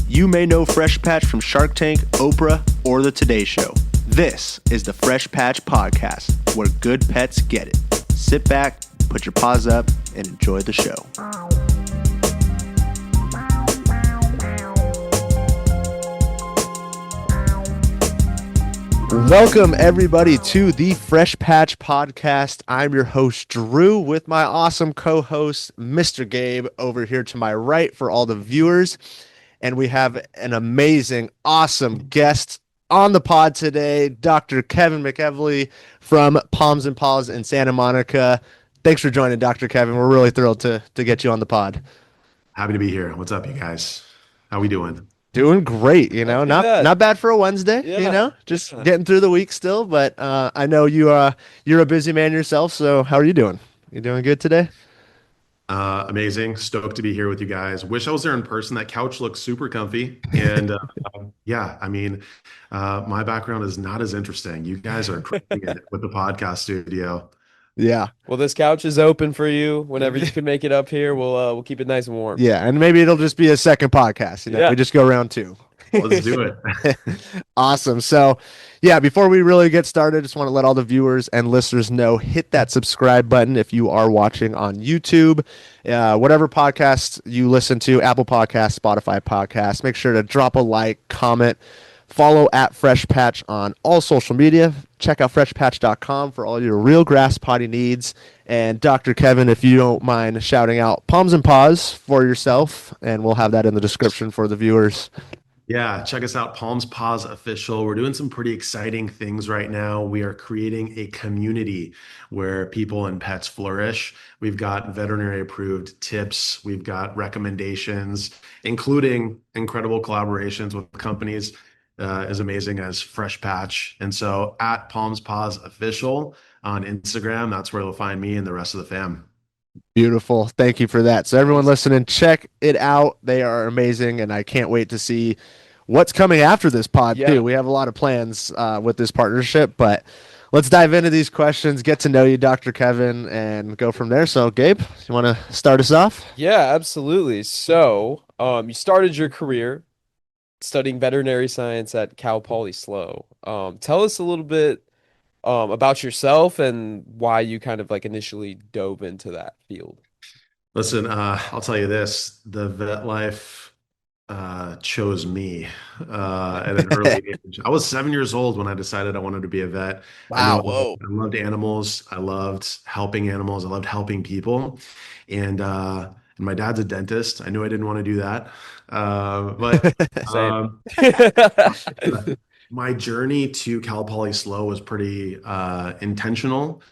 You may know Fresh Patch from Shark Tank, Oprah, or The Today Show. This is the Fresh Patch Podcast, where good pets get it. Sit back, put your paws up, and enjoy the show. Welcome, everybody, to the Fresh Patch Podcast. I'm your host, Drew, with my awesome co-host, Mr. Gabe, over here to my right for all the viewers. And we have an amazing, awesome guest on the pod today, Dr. Kevin McKevley from Palms and Paws in Santa Monica. Thanks for joining, Dr. Kevin. We're really thrilled to get you on the pod. Happy to be here. What's up, you guys? How we doing? Doing great, not bad for a Wednesday, just Yeah. getting through the week still, but I know you're a busy man yourself, so how are you doing? You doing good today? Amazing. Stoked to be here with you guys. Wish I was there in person. That couch looks super comfy. And yeah, I mean, my background is not as interesting. You guys are crushing it with the podcast studio. Yeah. Well, this couch is open for you. Whenever you can make it up here, we'll keep it nice and warm. Yeah, and maybe it'll just be a second podcast, Yeah. we just go round two. Let's do it. Awesome. So, yeah, before we really get started, I just want to let all the viewers and listeners know, hit that subscribe button if you are watching on YouTube, whatever podcast you listen to, Apple Podcasts, Spotify Podcasts. Make sure to drop a like, comment, follow at Fresh Patch on all social media. Check out freshpatch.com for all your real grass potty needs. And Dr. Kevin, if you don't mind shouting out Palms and Paws for yourself, and we'll have that in the description for the viewers. Yeah, check us out, Palms Paws Official. We're doing some pretty exciting things right now. We are creating a community where people and pets flourish. We've got veterinary approved tips. We've got recommendations, including incredible collaborations with companies as amazing as Fresh Patch. And so at Palms Paws Official on Instagram, that's where you'll find me and the rest of the fam. Beautiful. Thank you for that. So everyone listening, check it out. They are amazing, and I can't wait to see what's coming after this pod too. We have a lot of plans with this partnership, but let's dive into these questions, get to know you, Dr. Kevin, and go from there. So Gabe, you want to start us off? Yeah, absolutely. So, you started your career studying veterinary science at Cal Poly SLO. Tell us a little bit about yourself and why you kind of like initially dove into that field. Listen, I'll tell you this, the vet life chose me at an early age. I was 7 years old when I decided I wanted to be a vet. Wow. Whoa. I loved animals. I loved helping animals. I loved helping people. And my dad's a dentist. I knew I didn't want to do that. But my journey to Cal Poly SLO was pretty intentional.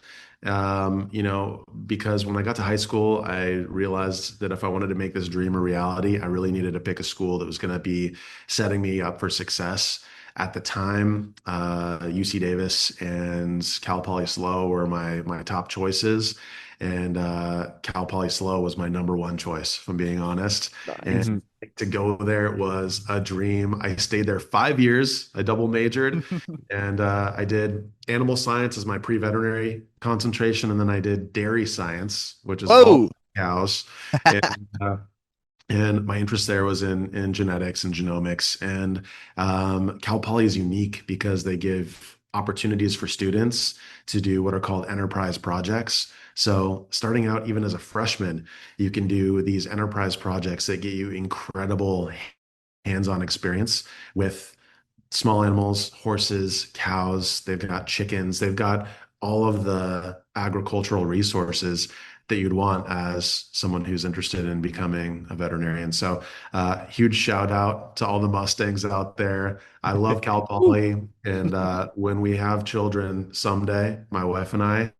Because when I got to high school, I realized that if I wanted to make this dream a reality, I really needed to pick a school that was going to be setting me up for success. At the time, UC Davis and Cal Poly SLO were my top choices. And Cal Poly SLO was my number one choice, if I'm being honest. Nice. And to go there was a dream. I stayed there 5 years. I double majored, and I did animal science as my pre-veterinary concentration, and then I did dairy science, which is all cows. And my interest there was in genetics and genomics. And Cal Poly is unique because they give opportunities for students to do what are called enterprise projects. So starting out even as a freshman, you can do these enterprise projects that get you incredible hands-on experience with small animals, horses, cows. They've got chickens. They've got all of the agricultural resources that you'd want as someone who's interested in becoming a veterinarian. So huge shout out to all the Mustangs out there. I love Cal Poly. And when we have children someday, my wife and I,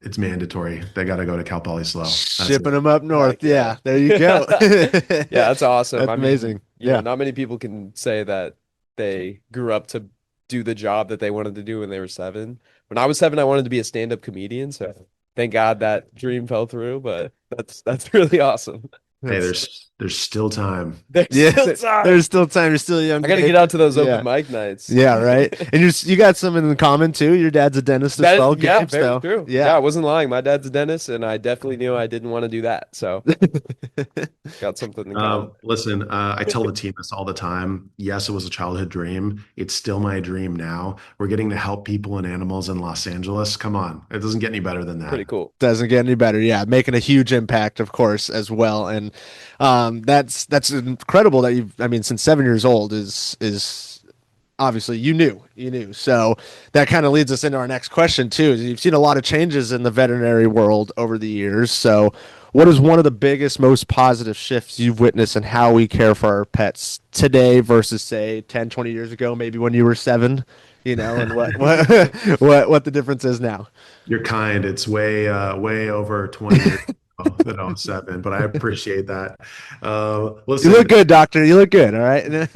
it's mandatory. They got to go to Cal Poly SLO. Shipping them up north. Yeah, there you go. Yeah, that's awesome. That's amazing. Yeah. Not many people can say that they grew up to do the job that they wanted to do when they were 7. When I was 7, I wanted to be a stand-up comedian. So thank God that dream fell through, but that's really awesome. Hey, there's There's still time. There's Yeah, still time. there's still time. You're still young. I got to get out to those open Yeah. mic nights. Yeah, right. And you got some in common too. Your dad's a dentist as That is, well, yeah, Gabe. very So true. yeah. Yeah, I wasn't lying. My dad's a dentist, and I definitely knew I didn't want to do that. So got something in common. Listen, I tell the team this all the time. Yes, it was a childhood dream. It's still my dream now. We're getting to help people and animals in Los Angeles. Come on, it doesn't get any better than Pretty that. cool. Doesn't get any better. Yeah, making a huge impact, of course, as well. And that's incredible that you've. I mean, since 7 years old is obviously you knew. So that kind of leads us into our next question too. You've seen a lot of changes in the veterinary world over the years. So what is one of the biggest, most positive shifts you've witnessed in how we care for our pets today versus say 10, 20 years ago, maybe when you were seven, and what what the difference is now? You're kind. It's way over 20 years ago that I was seven, but I appreciate that. You look Listen, good, doctor. You look good. All right.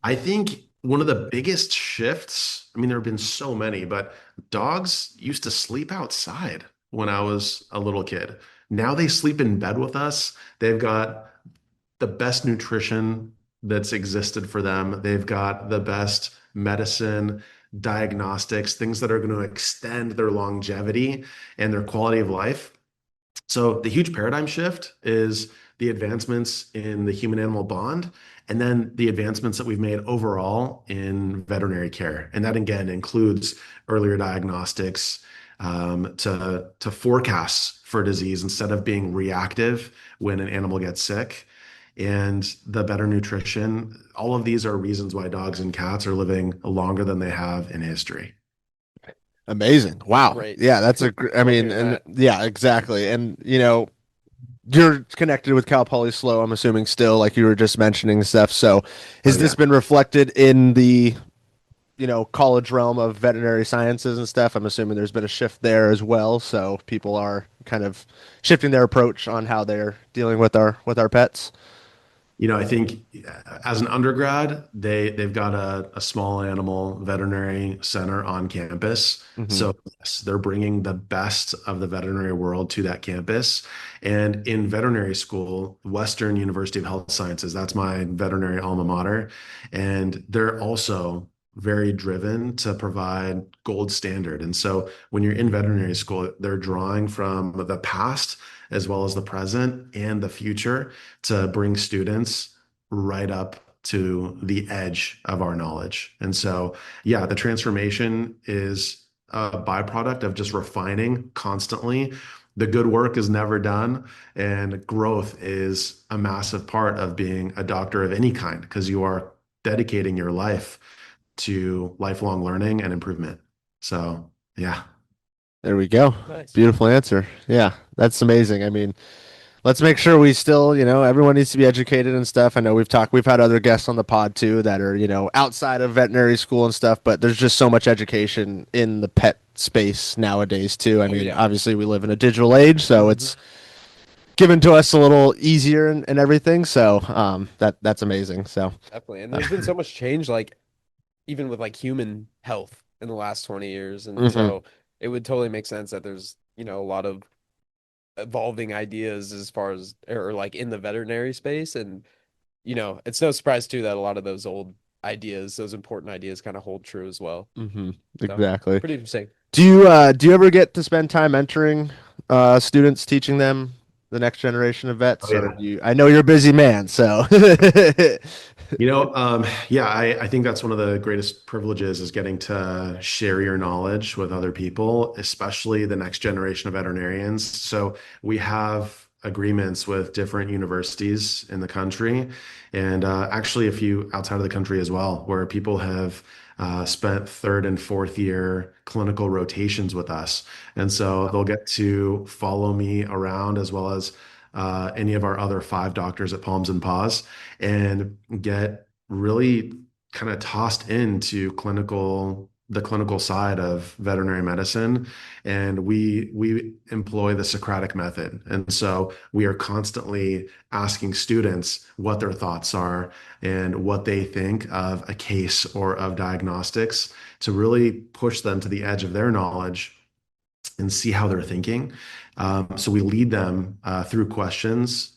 I think one of the biggest shifts, I mean, there have been so many, but dogs used to sleep outside when I was a little kid. Now they sleep in bed with us. They've got the best nutrition that's existed for them. They've got the best medicine, diagnostics, things that are going to extend their longevity and their quality of life. So the huge paradigm shift is the advancements in the human animal bond, and then the advancements that we've made overall in veterinary care. And that again includes earlier diagnostics, to forecasts for disease instead of being reactive when an animal gets sick, and the better nutrition. All of these are reasons why dogs and cats are living longer than they have in history. Amazing. Wow. Great. Yeah, that's I Love mean, hearing and that. yeah, exactly. And you're connected with Cal Poly Slow, I'm assuming still, like you were just mentioning stuff. So Oh has yeah. this been reflected in the, college realm of veterinary sciences and stuff? I'm assuming there's been a shift there as well. So people are kind of shifting their approach on how they're dealing with our pets. I think as an undergrad, they've got a small animal veterinary center on campus. Hmm. So yes, they're bringing the best of the veterinary world to that campus. And in veterinary school, Western University of Health Sciences, that's my veterinary alma mater, and they're also very driven to provide gold standard. And so when you're in veterinary school, they're drawing from the past as well as the present and the future to bring students right up to the edge of our knowledge. And so, yeah, the transformation is a byproduct of just refining constantly. The good work is never done, and growth is a massive part of being a doctor of any kind because you are dedicating your life to lifelong learning and improvement. So, yeah. There we go. Nice. Beautiful answer. Yeah, that's amazing. I mean, let's make sure we still, everyone needs to be educated and stuff. I know we've had other guests on the pod too that are, outside of veterinary school and stuff, but there's just so much education in the pet space nowadays too. I Oh mean, yeah. obviously we live in a digital age, so Mhm. it's given to us a little easier and everything. So, that's amazing. So, Definitely. And uh, there's been so much change, like even with like human health in the last 20 years. And mhm. so it would totally make sense that there's, a lot of evolving ideas as far as or like in the veterinary space. And, it's no surprise too that a lot of those old ideas, those important ideas kind of hold true as well. Mhm. So Exactly. pretty interesting. Do you ever get to spend time mentoring students, teaching them the next generation of Oh vets, or yeah. I know you're a busy man, so Yeah, I think that's one of the greatest privileges is getting to share your knowledge with other people, especially the next generation of veterinarians. So we have agreements with different universities in the country, and actually a few outside of the country as well, where people have spent third and fourth year clinical rotations with us. And so they'll get to follow me around as well as any of our other five doctors at Palms and Paws and get really kind of tossed into the clinical side of veterinary medicine. And we employ the Socratic method. And so we are constantly asking students what their thoughts are and what they think of a case or of diagnostics to really push them to the edge of their knowledge and see how they're thinking. So we lead them through questions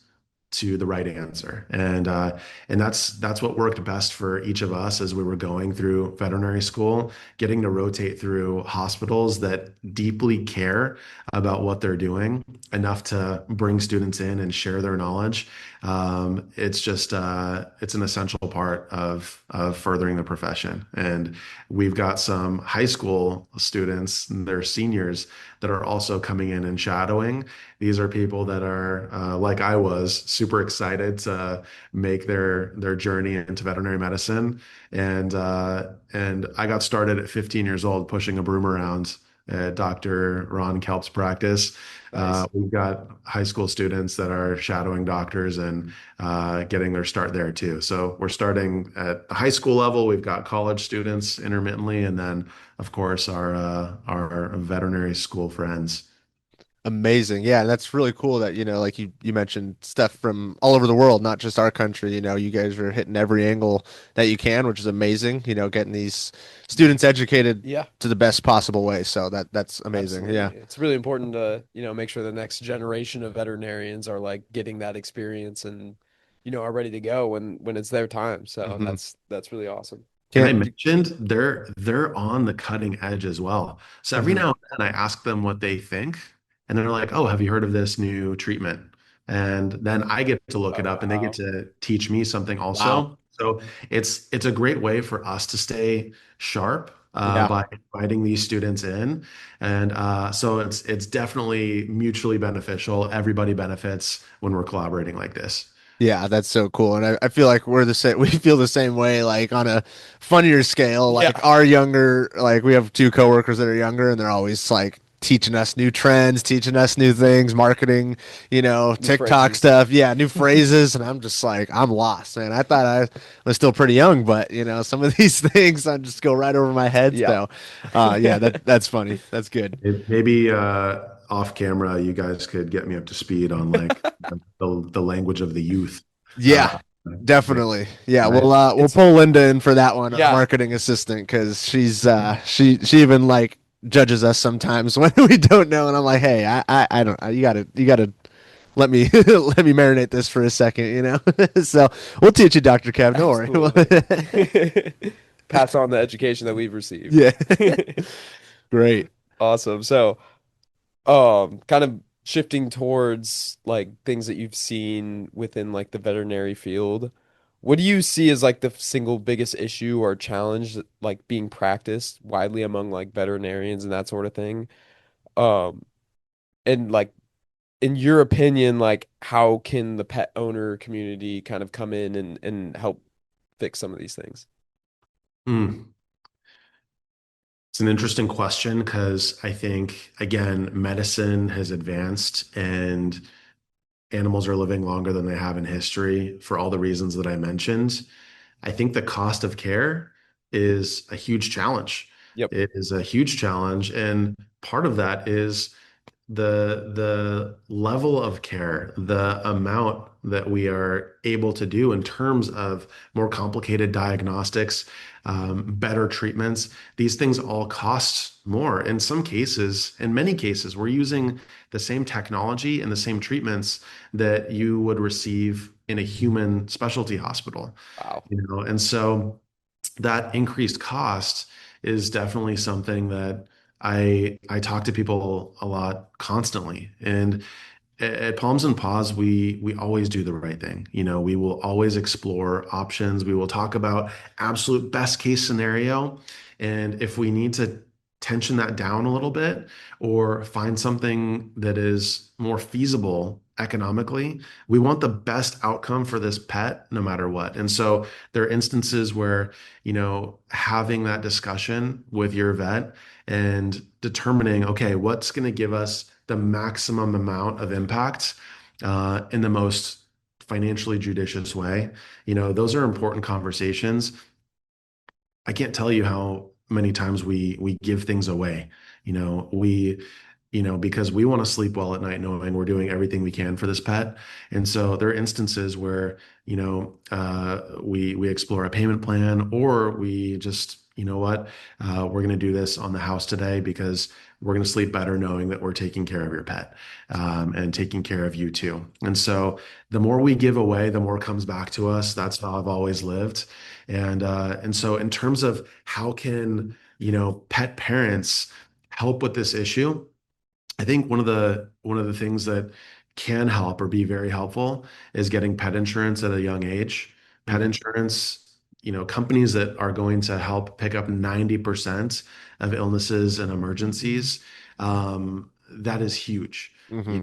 to the right answer. And that's what worked best for each of us as we were going through veterinary school, getting to rotate through hospitals that deeply care about what they're doing enough to bring students in and share their knowledge. It's just it's an essential part of furthering the profession. And we've got some high school students, they're seniors, that are also coming in and shadowing. These are people that are like I was, super excited to make their journey into veterinary medicine. And I got started at 15 years old pushing a broom around at Dr. Ron Kelp's practice. Nice. We've got high school students that are shadowing doctors and getting their start there too. So we're starting at the high school level. We've got college students intermittently, and then of course our veterinary school friends. Amazing. Yeah, that's really cool that, like you mentioned stuff from all over the world, not just our country. You guys are hitting every angle that you can, which is amazing, getting these students educated Yeah, to the best possible way. So that's amazing. Yeah. absolutely. It's really important to, make sure the next generation of veterinarians are like getting that experience and, are ready to go when it's their time. So Hmm. that's really awesome. And I Can't. mentioned they're on the cutting edge as well. So every Mhm. now and then I ask them what they think, and they're like, "Oh, have you heard of this new treatment?" And then I get to look Oh, it up, and they get wow. to teach me something Wow. also. So it's a great way for us to stay sharp Yeah. by inviting these students in, and so it's definitely mutually beneficial. Everybody benefits when we're collaborating like this. Yeah, that's so cool. And I feel like we're the same, we feel the same way, like on a funnier scale. Like Yeah, our younger, like we have two coworkers that are younger and they're always like teaching us new trends, teaching us new things, marketing, new TikTok phrases. stuff. Yeah, new phrases. And I'm just like, I'm lost, man. I thought I was still pretty young, but some of these things I just go right over my head. Yeah. So, yeah, that's funny. That's good. Maybe off camera, you guys could get me up to speed on like the language of the youth. Yeah, Uh, definitely. Yeah, right. we'll It's pull Linda in for that one, yeah. marketing assistant, because she even like judges us sometimes when we don't know, and I'm like, hey, I don't, you gotta let me let me marinate this for a second. So we'll teach you, Dr. Kev. Don't Absolutely. worry. Pass on the education that we've received. Yeah, great. Awesome. So, kind of shifting towards like things that you've seen within like the veterinary field. What do you see as like the single biggest issue or challenge that, like being practiced widely among like veterinarians and that sort of thing? Um, and like in your opinion, like how can the pet owner community kind of come in and help fix some of these things? Mm. It's an interesting question because I think, again, medicine has advanced and animals are living longer than they have in history for all the reasons that I mentioned. I think the cost of care is a huge challenge. Yep. It is a huge challenge. And part of that is the level of care, the amount that we are able to do in terms of more complicated diagnostics, better treatments. These things all cost more. In some cases, in many cases, we're using the same technology and the same treatments that you would receive in a human specialty hospital, Wow. and so that increased cost is definitely something that I talk to people a lot constantly. And at Palms and Paws, we always do the right thing. We will always explore options. We will talk about absolute best case scenario. And if we need to tension that down a little bit or find something that is more feasible economically, we want the best outcome for this pet no matter what. And so there are instances where, having that discussion with your vet and determining, okay, what's going to give us the maximum amount of impact in the most financially judicious way. Those are important conversations. I can't tell you how many times we give things away. We because we want to sleep well at night knowing we're doing everything we can for this pet. And so there are instances where, we explore a payment plan, or we just, we're going to do this on the house today because we're going to sleep better knowing that we're taking care of your pet, and taking care of you too. And so the more we give away, the more comes back to us. That's how I've always lived. And so in terms of how can, pet parents help with this issue, I think one of the things that can help or be very helpful is getting pet insurance at a young age. Pet Mhm. insurance, companies that are going to help pick up 90% of illnesses and emergencies, that is huge. Hmm.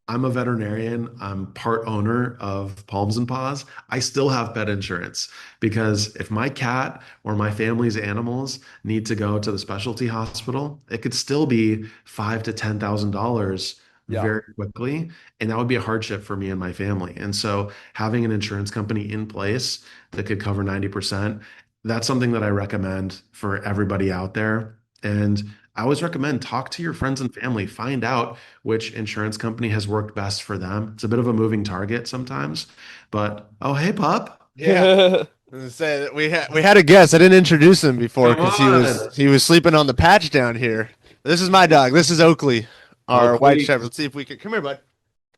I'm a veterinarian. I'm part owner of Palms and Paws. I still have pet insurance because if my cat or my family's animals need to go to the specialty hospital, it could still be five to $10,000 Yeah. very quickly, and that would be a hardship for me and my family. And so, having an insurance company in place that could cover 90%, that's something that I recommend for everybody out there. And I always recommend talk to your friends and family, find out which insurance company has worked best for them. It's a bit of a moving target sometimes, but oh, hey, pup. Yeah. Say that we had a guest. I didn't introduce him before Come because he was on. he was sleeping on the patch down here. This is my dog. This is Oakley, our white Oakley. shepherd. Let's see if we can come here, bud.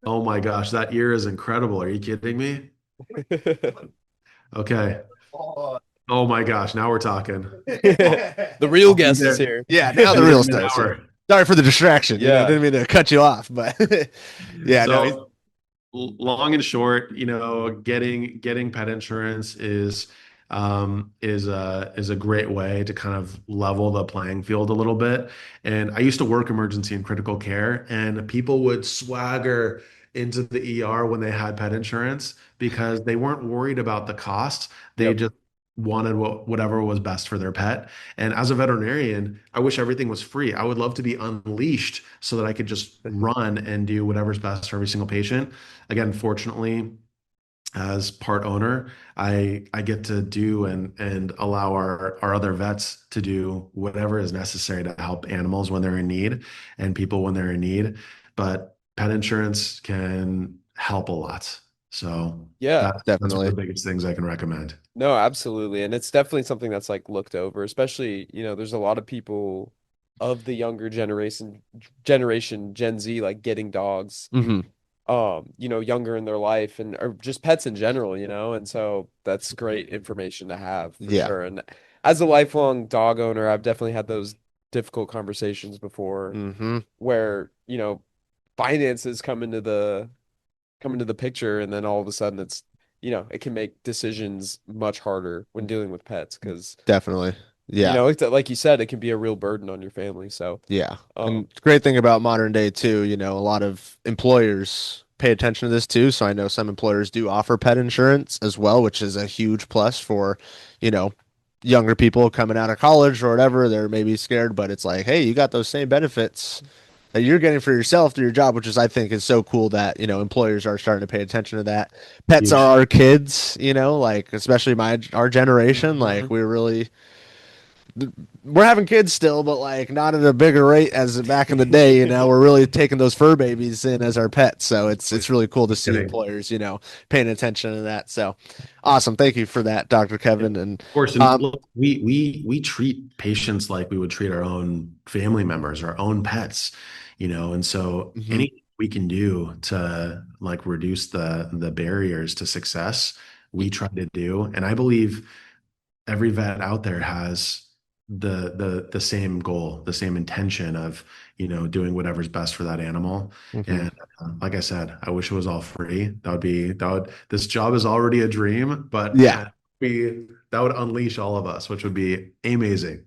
Oh my gosh, that ear is incredible. Are you kidding me? Okay. Oh my gosh, now we're talking. The real I'll be guest is there. here. Yeah, now Be the there real in an star's here. hour. Sorry for the distraction. Yeah. Didn't mean to cut you off, but yeah, no, he's So long and short, getting pet insurance is a great way to kind of level the playing field a little bit. And I used to work emergency and critical care, and people would swagger into the ER when they had pet insurance because they weren't worried about the cost. They Yep. just wanted whatever was best for their pet. And as a veterinarian, I wish everything was free. I would love to be unleashed so that I could just run and do whatever's best for every single patient. Again, fortunately, as part owner, I get to do and allow our other vets to do whatever is necessary to help animals when they're in need and people when they're in need. But pet insurance can help a lot. So Yeah. that's one of definitely. the biggest things I can recommend. No, absolutely. And it's definitely something that's like looked over, especially, there's a lot of people of the younger generation Gen Z like getting dogs Hmm. younger in their life and or just pets in general, and so that's great information to have for Yeah. sure. And as a lifelong dog owner, I've definitely had those difficult conversations before Hmm. where, finances come into the picture, and then all of a sudden it can make decisions much harder when dealing with pets because Definitely. Yeah. it's like you said, it can be a real burden on your family. So, Yeah. um, And the great thing about modern day too, a lot of employers pay attention to this too. So I know some employers do offer pet insurance as well, which is a huge plus for, you know, younger people coming out of college or whatever. They're maybe scared, but it's like, hey, you got those same benefits that you're getting for yourself through your job, which is I think is so cool that, employers are starting to pay attention to that. Pets are Huge. our kids, like especially our generation, like mhm. we're having kids still, but like not at a bigger rate as back in the day. We're really taking those fur babies in as our pets. So it's really cool to see Kidding. employers, paying attention to that. So awesome. Thank you for that, Dr. Yeah, Kevin. And of course, and um, look, we treat patients like we would treat our own family members, our own pets, and so mhm, anything we can do to like reduce the barriers to success, we try to do. And I believe every vet out there has the same goal, the same intention of, doing whatever's best for that animal. mhm. And like I said, I wish it was all free. This job is already a dream, but Yeah, man, that would unleash all of us, which would be amazing.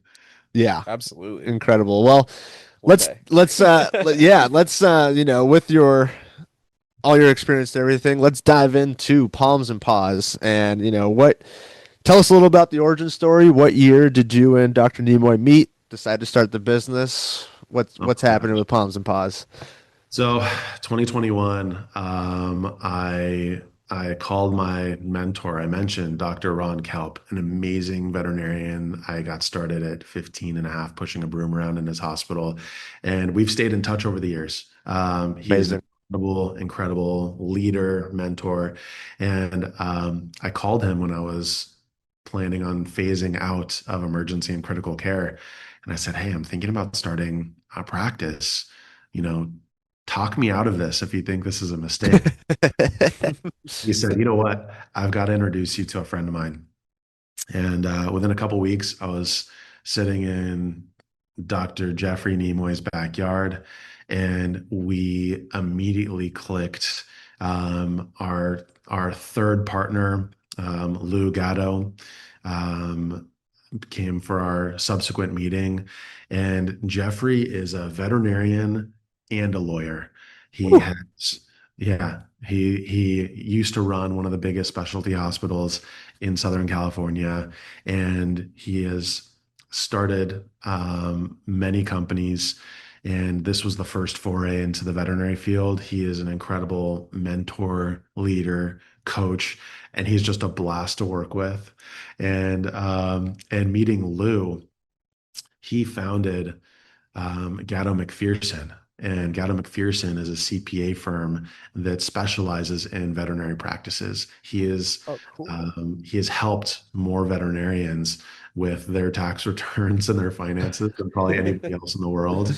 yeah, Absolutely. incredible. Well, One let's day. yeah, let's with your all your experience and everything, let's dive into Palms and Paws and what. Tell us a little about the origin story. What year did you and Dr. Nimoy meet? Decide to start the business? Oh What's my happening gosh. with Palms and Paws? So 2021, I I called my mentor. I mentioned Dr. Ron Kelp, an amazing veterinarian. I got started at 15 and a half, pushing a broom around in his hospital, and we've stayed in touch over the years. He is an Amazing. incredible leader, mentor, and I called him when I was planning on phasing out of emergency and critical care, and I said, "Hey, I'm thinking about starting a practice. You know, talk me out of this if you think this is a mistake." He said, "You know what? I've got to introduce you to a friend of mine." And within a couple weeks, I was sitting in Dr. Jeffrey Nimoy's backyard, and we immediately clicked. Our third partner, Lou Gatto, um, came for our subsequent meeting, and Jeffrey is a veterinarian and a lawyer. He Whew. has, yeah, he used to run one of the biggest specialty hospitals in Southern California, and he has started many companies. And this was the first foray into the veterinary field. He is an incredible mentor, leader, coach, and he's just a blast to work with. And meeting Lou, he founded Gatto McPherson. And Gatto McPherson is a CPA firm that specializes in veterinary practices. Oh, cool. He has helped more veterinarians with their tax returns and their finances than probably anybody else in the world.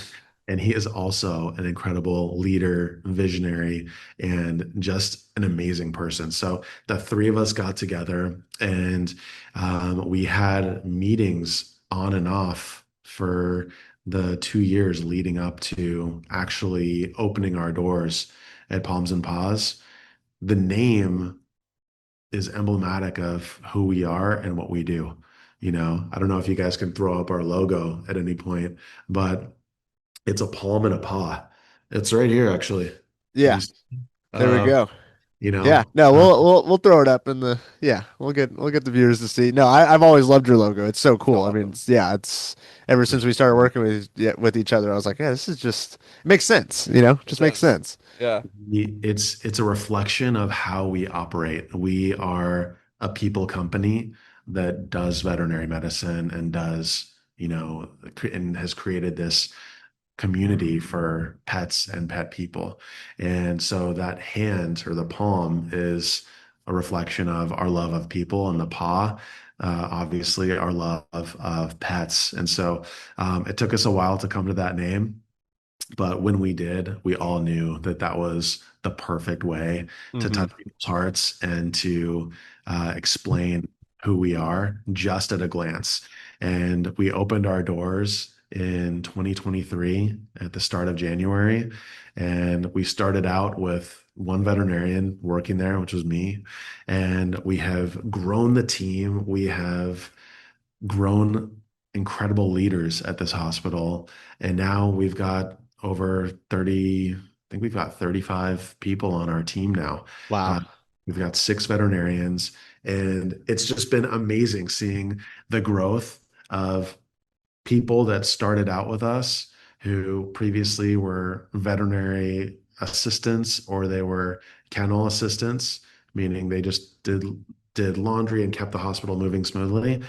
And he is also an incredible leader, visionary, and just an amazing person. So the three of us got together and we had meetings on and off for the 2 years leading up to actually opening our doors at Palms and Paws. The name is emblematic of who we are and what we do. I don't know if you guys can throw up our logo at any point, but it's a palm and a paw. It's right here, actually. Can Yeah, you, see? there we uh, go. you Yeah, know, no, we'll throw it up in the yeah, we'll get the viewers to see. No, I've always loved your logo. It's so So cool. I mean, awesome. yeah, it's ever since we started working with each other, I was like, yeah, this is just it makes sense, It just makes does. sense. Yeah. it's a reflection of how we operate. We are a people company that does veterinary medicine and and has created this community for pets and pet people. And so that hand or the palm is a reflection of our love of people, and the paw, obviously, our love of pets. And so it took us a while to come to that name. But when we did, we all knew that that was the perfect way to Hmm. touch people's hearts and to explain who we are just at a glance. And we opened our doors in 2023 at the start of January. And we started out with one veterinarian working there, which was me. And we have grown the team. We have grown incredible leaders at this hospital. And now we've got over 30, I think we've got 35 people on our team now. Wow. Uh, we've got six veterinarians, and it's just been amazing seeing the growth of people that started out with us who previously were veterinary assistants or they were kennel assistants, meaning they just did laundry and kept the hospital moving smoothly.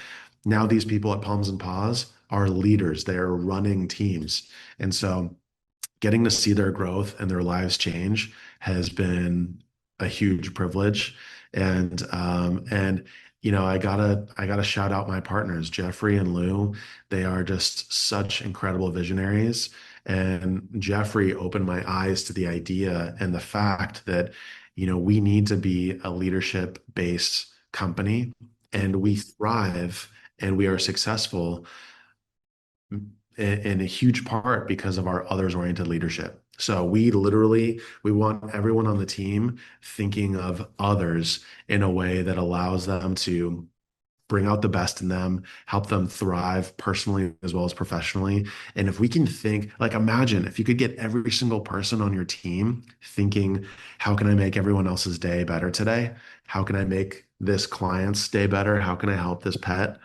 Now these people at Palms and Paws are leaders. They are running teams. And so getting to see their growth and their lives change has been a huge privilege. And I gotta shout out my partners, Jeffrey and Lou. They are just such incredible visionaries. And Jeffrey opened my eyes to the idea and the fact that, we need to be a leadership-based company, and we thrive and we are successful in a huge part because of our others-oriented leadership. So we want everyone on the team thinking of others in a way that allows them to bring out the best in them, help them thrive personally as well as professionally. And if we can think, like, imagine if you could get every single person on your team thinking, how can I make everyone else's day better today? How can I make this client's day better? How can I help this pet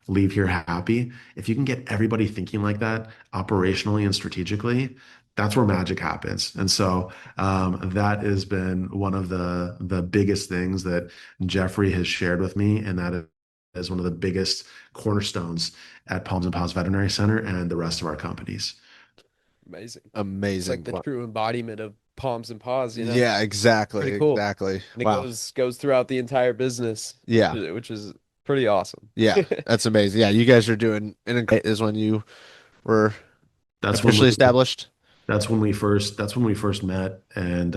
leave here happy? If you can get everybody thinking like that operationally and strategically, that's where magic happens. And so that has been one of the biggest things that Jeffrey has shared with me, and that is one of the biggest cornerstones at Palms and Paws Veterinary Center and the rest of our companies. Amazing. It's like Amazing. the Wow. true embodiment of palms and paws, you know? Yeah, exactly. Pretty cool. Exactly. And it Wow. goes throughout the entire business, Yeah. which is pretty awesome. Yeah. That's amazing. Yeah, you guys are doing is when you were That's when we officially established. that's when we first met, and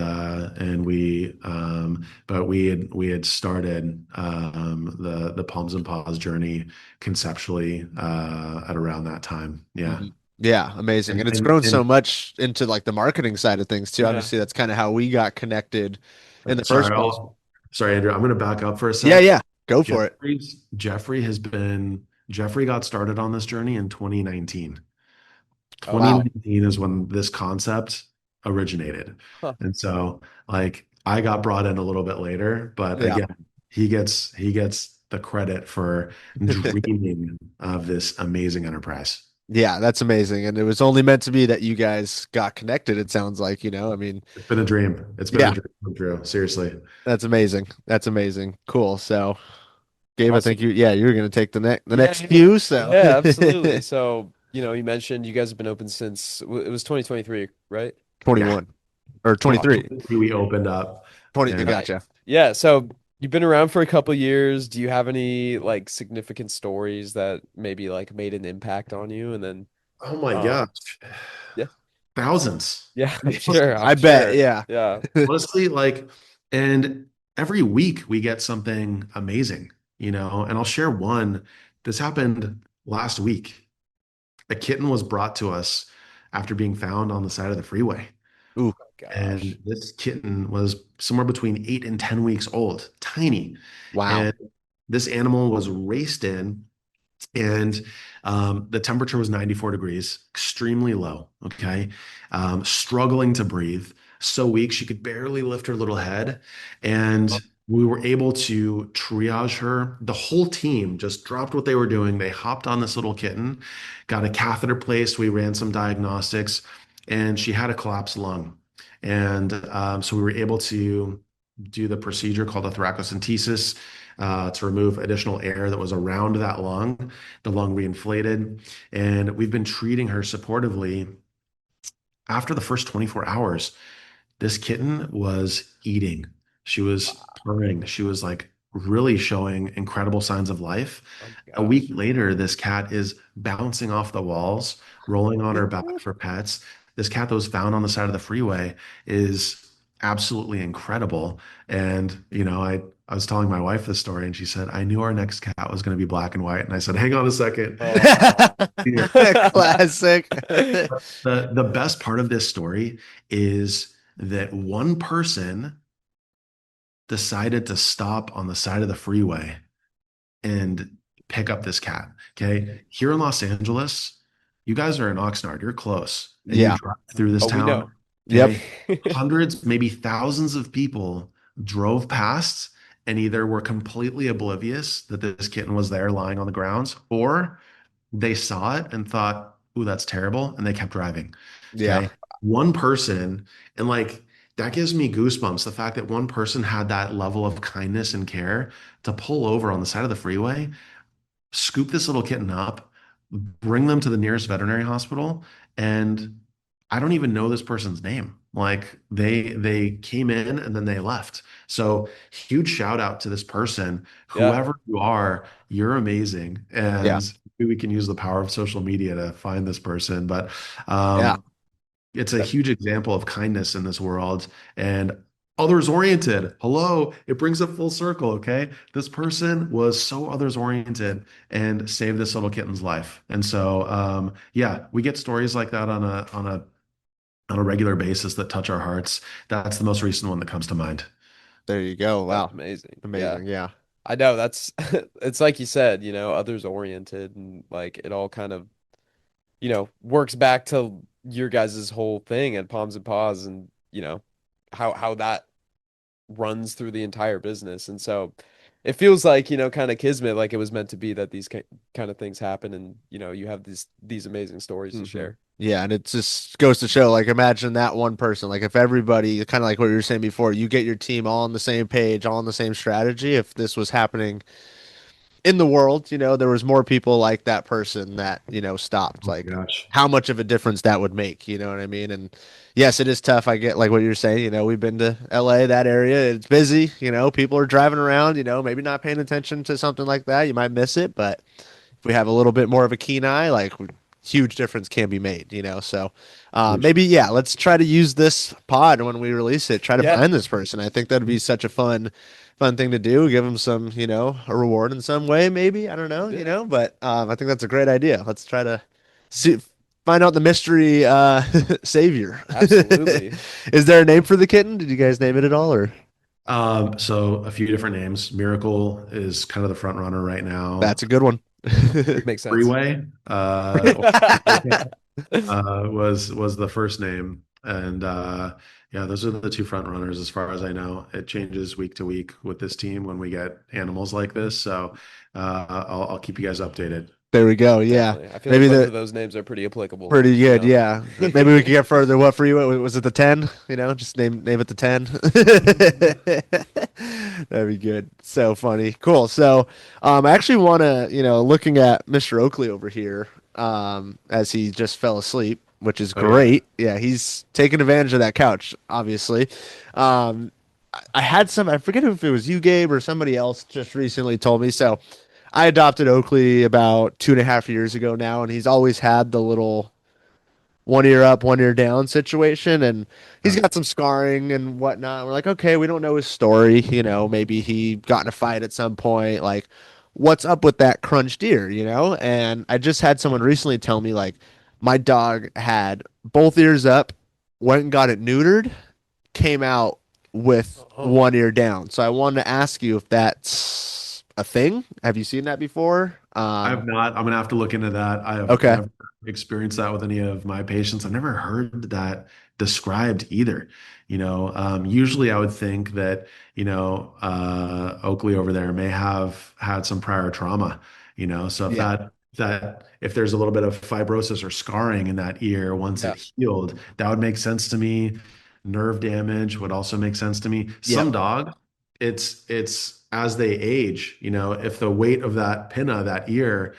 we had started the Palms and Paws journey conceptually at around that time. Yeah. Mhm. Yeah, amazing. And And it's and grown so and much into like the marketing side of things too. Yeah. Obviously, that's kind of how we got connected in the sorry, first place. sorry, Andrew, I'm going to back up for a Yeah, sec. yeah. Go for it. Jeffrey got started on this journey in 2019. Oh, wow. 2019 is when this concept originated. Huh. And so like I got brought in a little bit later, but Yeah. again, he gets the credit for dreaming of this amazing enterprise. Yeah, that's amazing. And it was only meant to be that you guys got connected, it sounds like, I mean, It's been a dream. It's been a yeah, dream come true. Seriously. that's amazing. That's amazing. Cool. So, Gabe, I think Awesome. you were gonna take the Yeah, next few, so yeah, absolutely. So, you mentioned you guys have been open since it was 2023, right? Yeah. 21 or Yeah. 23. We opened up 20, and gotcha. Nice. Yeah, so you've been around for a couple years. Do you have any like significant stories that maybe like made an impact on you? And then, oh my um, gosh, yeah, thousands. yeah, I'm sure, I'm I bet, sure. yeah. Yeah. Honestly, like, and every week we get something amazing, and I'll share one. This happened last week. A kitten was brought to us after being found on the side of the freeway. Ooh, And Gosh. this kitten was somewhere between 8 and 10 weeks old, tiny. wow. And this animal was raced in, and the temperature was 94 degrees, extremely low. Okay. Struggling to breathe, so weak she could barely lift her little head. And we were able to triage her. The whole team just dropped what they were doing. They hopped on this little kitten, got a catheter placed. We ran some diagnostics, and she had a collapsed lung. And so we were able to do the procedure called a thoracocentesis to remove additional air that was around that lung. The lung reinflated, and we've been treating her supportively. After the first 24 hours, this kitten was eating. She was purring. She was like really showing incredible signs of life. Oh my A week gosh. later, this cat is bouncing off the walls, rolling on her back for pets. This cat that was found on the side of the freeway is absolutely incredible. And, I was telling my wife this story, and she said, I knew our next cat was going to be black and white. And I said, hang on a second. Oh. Here. Classic. The best part of this story is that one person decided to stop on the side of the freeway and pick up this cat. Okay. Here in Los Angeles, you guys are in Oxnard, you're close, and you Yeah. drive through this Oh, we town. know. Yep. Okay. Hundreds, maybe thousands of people drove past and either were completely oblivious that this kitten was there lying on the grounds, or they saw it and thought, "Ooh, that's terrible," and they kept driving. Yeah. Okay. One person, and like that gives me goosebumps. The fact that one person had that level of kindness and care to pull over on the side of the freeway, scoop this little kitten up, bring them to the nearest veterinary hospital, and I don't even know this person's name. Like they came in and then they left. So huge shout out to this person, Yeah. whoever you are, you're amazing. Yeah. And maybe we can use the power of social media to find this person. But Yeah. it's a That- huge example of kindness in this world and others oriented. Hello, it brings it full circle. Okay. This person was so others oriented and saved this little kitten's life. And so, yeah, we get stories like that on a regular basis that touch our hearts. That's the most recent one that comes to mind. There you go. That's Wow. amazing. Yeah. Amazing. Yeah. I know that's it's like you said, others oriented and like it all kind of, works back to your guys' whole thing at Palms and Paws and, how that runs through the entire business. And so it feels like, kind of kismet, like it was meant to be that these kind of things happen and, you have these amazing stories to Hmm. share. Yeah, and it just goes to show, like, imagine that one person, like, if everybody, kind of like what you were saying before, you get your team all on the same page, all on the same strategy. If this was happening in the world, there was more people like that person that, stopped, Oh my like, gosh. how much of a difference that would make, you know what I mean? And yes, it is tough. I get like what you're saying, we've been to LA, that area, it's busy, people are driving around, maybe not paying attention to something like that. You might miss it, but if we have a little bit more of a keen eye, like huge difference can be made, so Huge. maybe, yeah, let's try to use this pod when we release it, try to Yeah. find this person. I think that'd be such a fun thing to do, give them some, a reward in some way, maybe, I don't know, Yeah. but I think that's a great idea. Let's try to see, find out the mystery savior. Absolutely. Is there a name for the kitten? Did you guys name it at all, or So a few different names. Miracle is kind of the front runner right now. that's a good one? Makes sense. Freeway, was the first name, and yeah, those are the two front runners as far as I know. It changes week to week with this team when we get animals like this, so I'll keep you guys updated. There we go. Yeah, Definitely. I feel like maybe both the of those names are pretty applicable, pretty you good. know? Yeah, maybe we could get further. What for you? Was it the 10? Just name it the 10. That'd be good. So funny. Cool. So, I actually want to, looking at Mr. Oakley over here, as he just fell asleep, which is Oh yeah. great. Yeah, he's taking advantage of that couch, obviously. I had some, I forget if it was you, Gabe, or somebody else just recently told me. So I adopted Oakley about 2.5 years ago now, and he's always had the little one ear up, one ear down situation, and he's Yeah. got some scarring and whatnot. We're like, okay, we don't know his story. Maybe he got in a fight at some point. Like, what's up with that crunched ear? And I just had someone recently tell me, like, my dog had both ears up, went and got it neutered, came out with Oh. one ear down. So I wanted to ask you if that's a thing. Have you seen that before? I have not. I'm gonna have to look into that. I have Okay. never experienced that with any of my patients. I've never heard that described either. Usually I would think that, Oakley over there may have had some prior trauma, so if Yeah. if there's a little bit of fibrosis or scarring in that ear once Yeah. it healed, that would make sense to me. Nerve damage would also make sense to me. Yep. Some dog, it's as they age, if the weight of that pinna, that ear,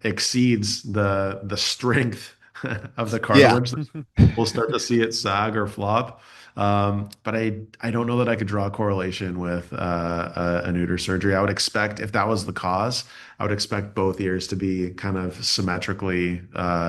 exceeds the strength of the Yeah. cartilage, we'll start to see it sag or flop. But I don't know that I could draw a correlation with a neuter surgery. I would expect if that was the cause, I would expect both ears to be kind of symmetrically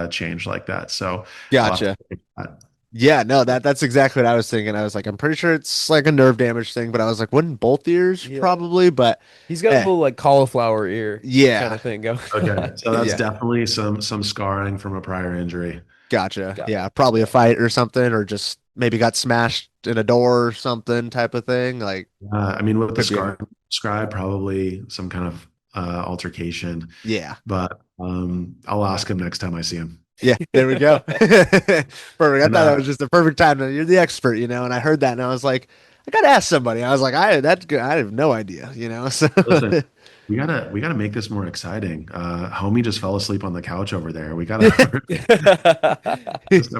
changed like that. So I'll have to Gotcha. look at that. Yeah, no, that's exactly what I was thinking. I was like, I'm pretty sure it's like a nerve damage thing, but I was like, wouldn't both ears Yeah. probably? But He's got a eh, little like cauliflower ear kind yeah, of thing going Okay, on. so that's yeah, definitely some scarring from a prior injury. gotcha. Got it. Yeah, probably a Yeah. fight or something, or just maybe got smashed in a door or something type of thing. Like, I mean, with the could be any. scar scribe, probably some kind of altercation, Yeah, but I'll ask him next time I see him. yeah, there we go. Perfect. I And thought that was just the perfect time. You're the expert, and I heard that and I was like, I gotta ask somebody. I was like, I have no idea, So listen, we gotta make this more exciting. Homie just fell asleep on the couch over there. We gotta step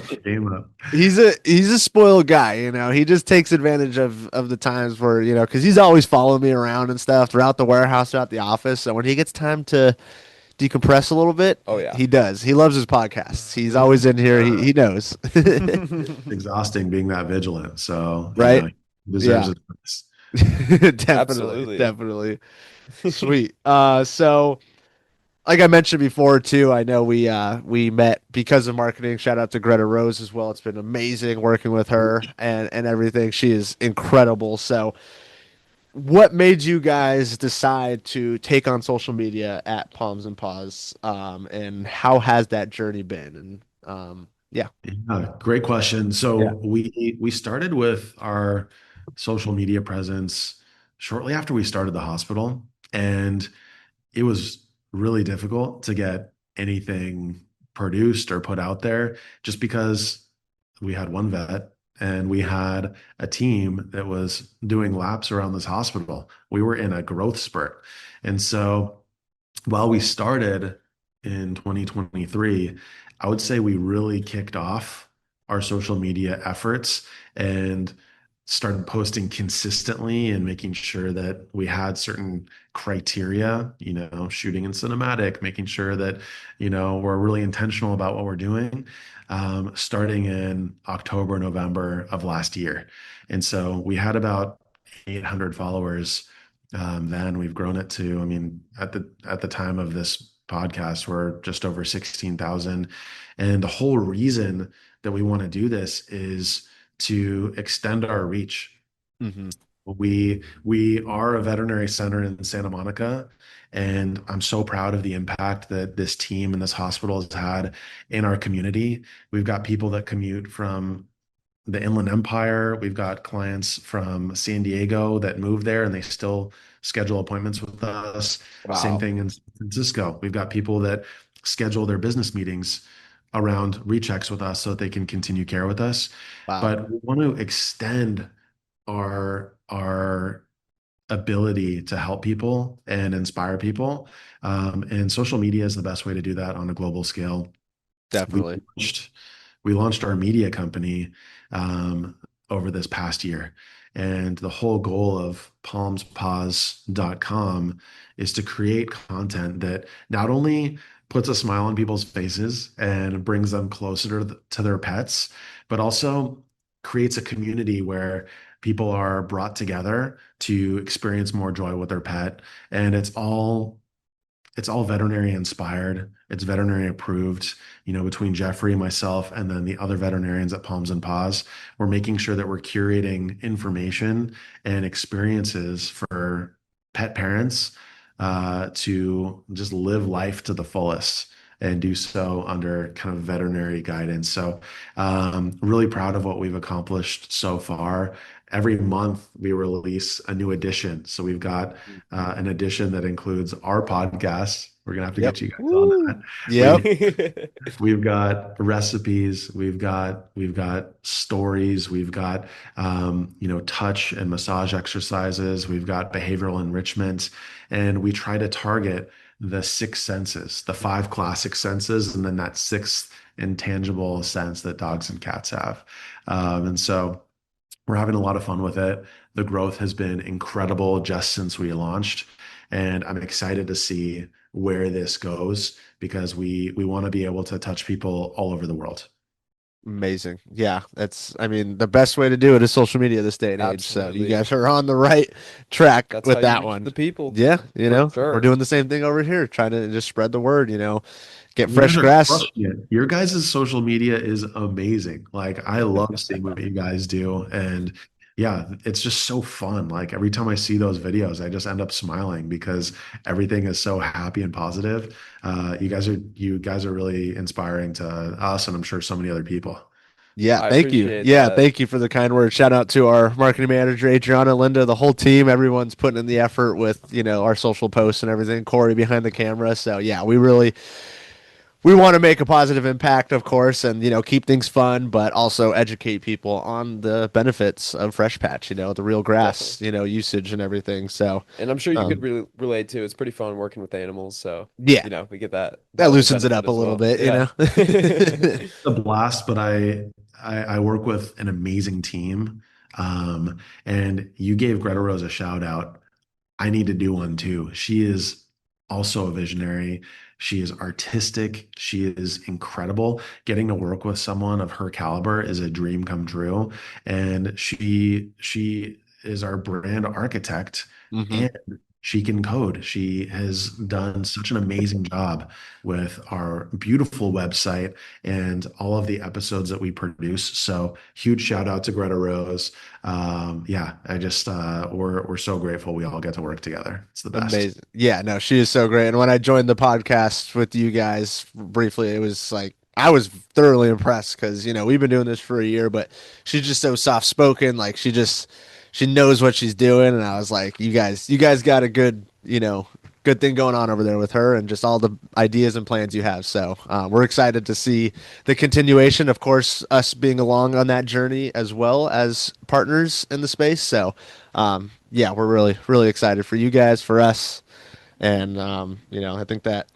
the game up. he's a spoiled guy, He just takes advantage of the times where, because he's always following me around and stuff throughout the warehouse, throughout the office. So when he gets time to decompress a little bit, Oh yeah. he does. He loves his podcasts. He's always in here. He knows. Exhausting being that vigilant. So, Right? he deserves Yeah. it. Definitely, Absolutely. definitely. Sweet. So like I mentioned before too, I know we met because of marketing. Shout out to Greta Rose as well. It's been amazing working with her and everything. She is incredible. So what made you guys decide to take on social media at Palms and Paws? And how has that journey been? And yeah. Yeah, great question. Yeah. So we started with our social media presence shortly after we started the hospital, and it was really difficult to get anything produced or put out there just because we had one vet and we had a team that was doing laps around this hospital. We were in a growth spurt. And so while we started in 2023, I would say we really kicked off our social media efforts and started posting consistently and making sure that we had certain criteria, shooting in cinematic, making sure that, we're really intentional about what we're doing, starting in October, November of last year. And so we had about 800 followers. Then we've grown it to, I mean, at the time of this podcast, we're just over 16,000. And the whole reason that we want to do this is to extend our reach. Hmm. We are a veterinary center in Santa Monica, and I'm so proud of the impact that this team and this hospital has had in our community. We've got people that commute from the Inland Empire. We've got clients from San Diego that move there and they still schedule appointments with us. Same Wow. thing in San Francisco. We've got people that schedule their business meetings around rechecks with us so that they can continue care with us. Wow. But we want to extend our ability to help people and inspire people. And social media is the best way to do that on a global scale. We Definitely. launched we launched our media company um, over this past year. And the whole goal of palmspaws.com is to create content that not only puts a smile on people's faces and brings them closer to their pets, but also creates a community where people are brought together to experience more joy with their pet. And it's all veterinary inspired. It's veterinary approved, between Jeffrey, myself, and then the other veterinarians at Palms and Paws. We're making sure that we're curating information and experiences for pet parents to just live life to the fullest and do so under kind of veterinary guidance. So, really proud of what we've accomplished so far. Every month we release a new edition. So we've got an edition that includes our podcast. We're gonna have to Yep. get you guys on that. Woo. We've Yep. we've got recipes, we've got stories, we've got touch and massage exercises, we've got behavioral enrichment, and we try to target the six senses, the five classic senses, and then that sixth intangible sense that dogs and cats have. And so we're having a lot of fun with it. The growth has been incredible just since we launched, and I'm excited to see where this goes because we want to be able to touch people all over the world. Amazing. Yeah, I mean, the best way to do it is social media this day and age. So you Absolutely. guys are on the right track That's how with you that reach one. the people, Yeah, for we're sure. doing the same thing over here, trying to just spread the word, get You guys fresh are grass. crushing it. Your guys' social media is amazing. Like, I love seeing what you guys do. And yeah, it's just so fun. Like, every time I see those videos, I just end up smiling because everything is so happy and positive. You guys are really inspiring to us, and I'm sure so many other people. Yeah, I thank you. appreciate Yeah, that. thank you for the kind words. Shout out to our marketing manager, Adriana, Linda, the whole team. Everyone's putting in the effort with, our social posts and everything. Corey behind the camera. So yeah, we want to make a positive impact, of course, and keep things fun, but also educate people on the benefits of fresh patch, the real Definitely. grass, usage and everything. So, And I'm sure you could um, really relate to. It's pretty fun working with animals, so yeah, we get that that double loosens it benefit up a as little well. bit. Yeah. A blast, but I work with an amazing team. And you gave Greta Rose a shout out. I need to do one too. She is also a visionary. She is artistic. She is incredible. Getting to work with someone of her caliber is a dream come true. And she is our brand architect Hmm. and she can code. She has done such an amazing job with our beautiful website and all of the episodes that we produce. So huge shout out to Greta Rose. Yeah, I just we're so grateful we all get to work together. It's the best. Amazing. Yeah, no, she is so great. And when I joined the podcast with you guys briefly, it was like I was thoroughly impressed because, we've been doing this for a year, but she's just so soft spoken. Like she knows what she's doing. And I was like, you guys got a good thing going on over there with her and just all the ideas and plans you have. So we're excited to see the continuation. Of course, us being along on that journey as well as partners in the space. So yeah, we're really, really excited for you guys, for us. And, I think that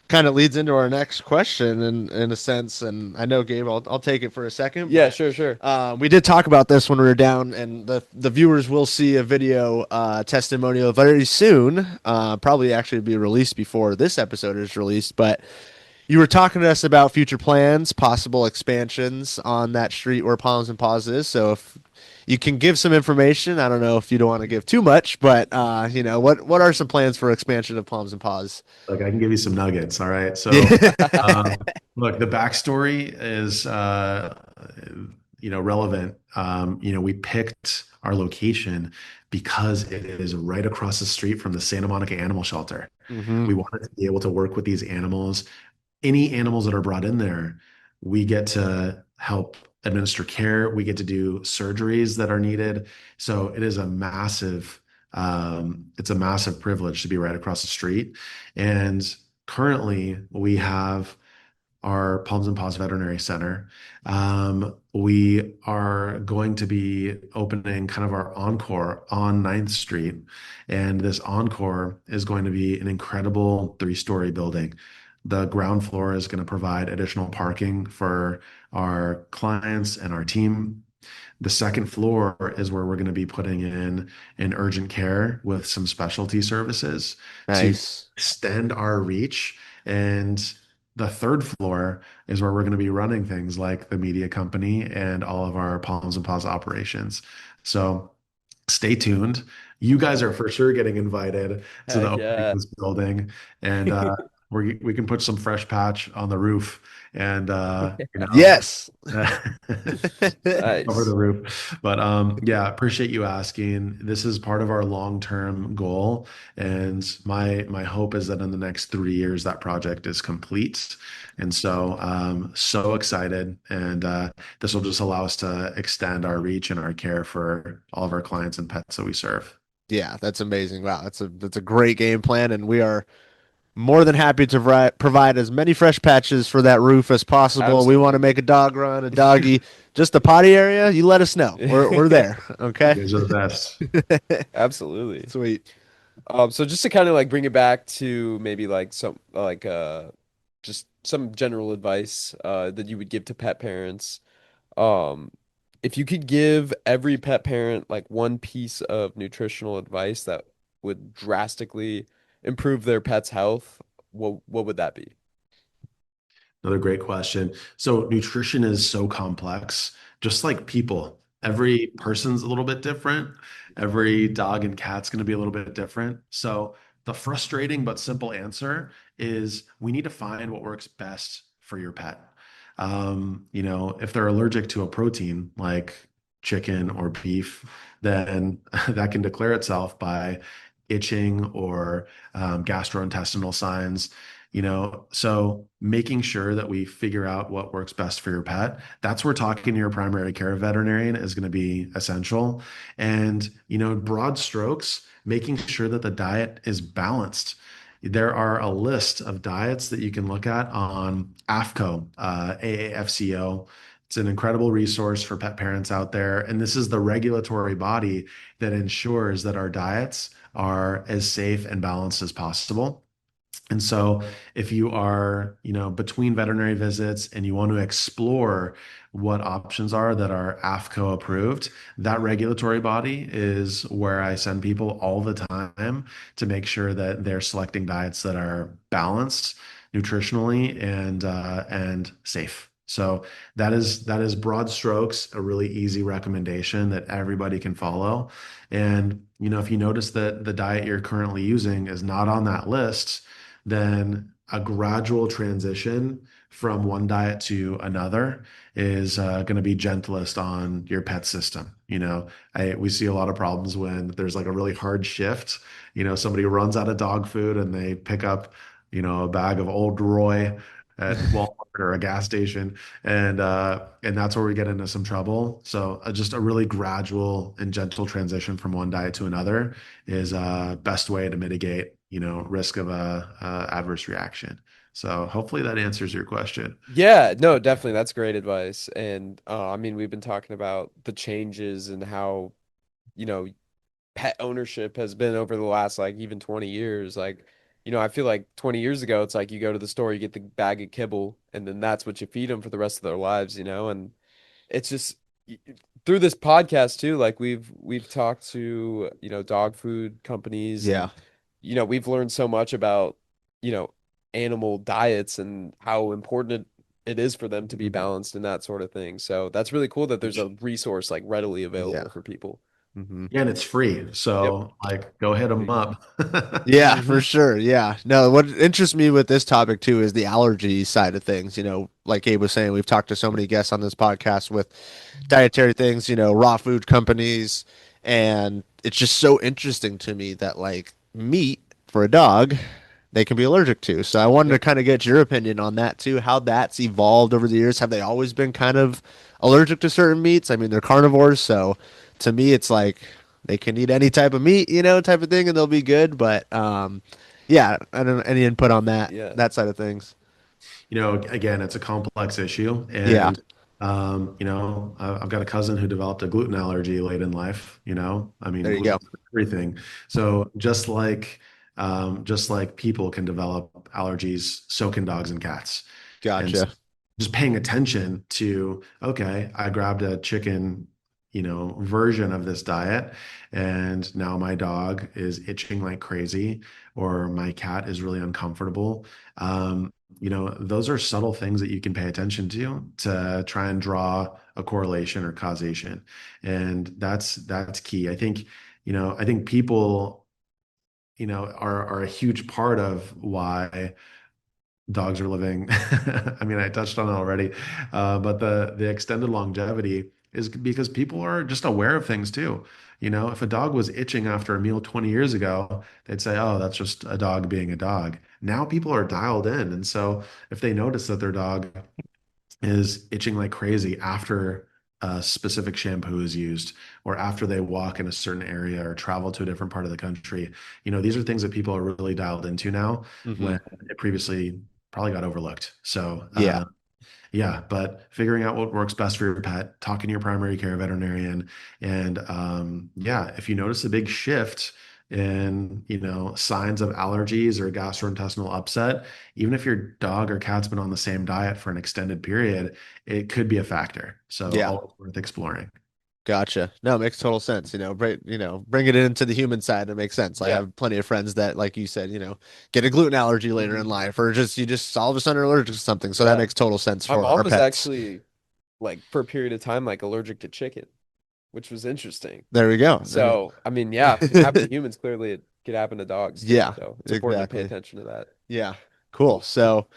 kind of leads into our next question in a sense. And I know, Gabe, I'll take it for a second, Yeah, but sure, sure. we did talk about this when we were down, and the viewers will see a video testimonial very soon. Probably actually be released before this episode is released, but you were talking to us about future plans, possible expansions on that street where Palms and Paws is. So if you can give some information, I don't know if you don't want to give too much, but what are some plans for expansion of Palms and Paws? Like I can give you some nuggets. All right. So, Yeah. look, the backstory is, relevant. We picked our location because it is right across the street from the Santa Monica Animal Shelter. Hmm. We wanted to be able to work with these animals. Any animals that are brought in there, we get to help administer care. We get to do surgeries that are needed. So it is it's a massive privilege to be right across the street. And currently, we have our Palms and Paws Veterinary Center. We are going to be opening kind of our encore on Ninth Street. And this encore is going to be an incredible three-story building. The ground floor is going to provide additional parking for our clients and our team. The second floor is where we're going to be putting in an urgent care with some specialty services to Nice. extend our reach. And the third floor is where we're going to be running things like the media company and all of our Palms and Paws operations. So stay tuned. You guys are for sure getting invited to the Heck opening of yeah. this building, and we can put some fresh patch on the roof, and Yes. cover the Nice. roof. But yeah, appreciate you asking. This is part of our long-term goal, and my hope is that in the next 3 years that project is complete. And so so excited, and this will just allow us to extend our reach and our care for all of our clients and pets that we serve. Yeah, that's amazing. Wow, that's a great game plan, and we are more than happy to provide as many fresh patches for that roof as possible. We want to make Absolutely. a dog run, a doggy, just the potty area. You let us know. We're there. You Okay. guys are the best. Absolutely. Sweet. So just to kind of like bring it back to maybe like some like just some general advice that you would give to pet parents. Um, if you could give every pet parent like one piece of nutritional advice that would drastically improve their pet's health, what would that be? Another great question. So nutrition is so complex, just like people. Every person's a little bit different. Every dog and cat's going to be a little bit different. So the frustrating but simple answer is we need to find what works best for your pet. If they're allergic to a protein like chicken or beef, then that can declare itself by itching or gastrointestinal signs. So making sure that we figure out what works best for your pet, that's where talking to your primary care veterinarian is going to be essential. And, broad strokes, making sure that the diet is balanced. There are a list of diets that you can look at on AAFCO, AAFCO. It's an incredible resource for pet parents out there. And this is the regulatory body that ensures that our diets are as safe and balanced as possible. And so if you are, between veterinary visits and you want to explore what options are that are AAFCO approved, that regulatory body is where I send people all the time to make sure that they're selecting diets that are balanced nutritionally and safe. So that is broad strokes, a really easy recommendation that everybody can follow. And if you notice that the diet you're currently using is not on that list, then a gradual transition from one diet to another is going to be gentlest on your pet system. We see a lot of problems when there's like a really hard shift. Somebody runs out of dog food and they pick up, a bag of Old Roy at Walmart or a gas station, and that's where we get into some trouble. So just a really gradual and gentle transition from one diet to another is best way to mitigate, risk of a adverse reaction. So hopefully that answers your question. Yeah, no, definitely. That's great advice. And I mean, we've been talking about the changes and how, you know, pet ownership has been over the last like even 20 years. Like, I feel like 20 years ago, it's like you go to the store, you get the bag of kibble, and then that's what you feed them for the rest of their lives. And it's just through this podcast too, like we've talked to, dog food companies, Yeah. and we've learned so much about, you know, animal diets and how important it is for them to be Mhm. balanced and that sort of thing. So that's really cool that there's a resource like readily Yeah. available for people. Hmm. Yeah, and it's free. Yep. So like go hit them up. Yeah, for Hmm. sure. Yeah. No, what interests me with this topic too is the allergy side of things. Like Abe was saying, we've talked to so many guests on this podcast with dietary things, raw food companies, and it's just so interesting to me that like meat for a dog, they can be allergic to. So I wanted to Yep. kind of get your opinion on that too, how that's evolved over the years. Have they always been kind of allergic to certain meats? I mean, they're carnivores, so to me it's like they can eat any type of meat, type of thing, and they'll be good. But yeah, I don't know any input on that Yeah. side of things. Again, it's a complex issue. Yeah, And, I've got a cousin who developed a gluten allergy late in life, I mean, there you go. gluten everything. So just like people can develop allergies, so can dogs and cats. And so Gotcha. just paying attention to, okay, I grabbed a chicken, version of this diet, and now my dog is itching like crazy, or my cat is really uncomfortable. Those are subtle things that you can pay attention to try and draw a correlation or causation. And that's key. I think people, are a huge part of why dogs are living. I mean, I touched on it already, but the extended longevity is because people are just aware of things too. If a dog was itching after a meal 20 years ago, they'd say, "Oh, that's just a dog being a dog." Now people are dialed in, and so if they notice that their dog is itching like crazy after a specific shampoo is used, or after they walk in a certain area or travel to a different part of the country, these are things that people are really dialed into now Hmm. when it previously probably got overlooked. So, Yeah. yeah, but figuring out what works best for your pet, talking to your primary care veterinarian, and yeah, if you notice a big shift in, signs of allergies or gastrointestinal upset, even if your dog or cat's been on the same diet for an extended period, it could be a factor. So Yeah. always worth exploring. Gotcha. No, it makes total sense. Bring it into the human side. It makes sense. I Yeah. have plenty of friends that, like you said, get a gluten allergy later in Hmm. life, or just all of a sudden are allergic to something. So that Yeah. makes total sense My for mom our was pets. actually like for a period of time like allergic to chicken, which was interesting. There we go. So, I mean, yeah, if it can happen to humans, clearly it could happen to dogs too. Yeah, So it's important to pay exactly. attention to that. Yeah. Cool. So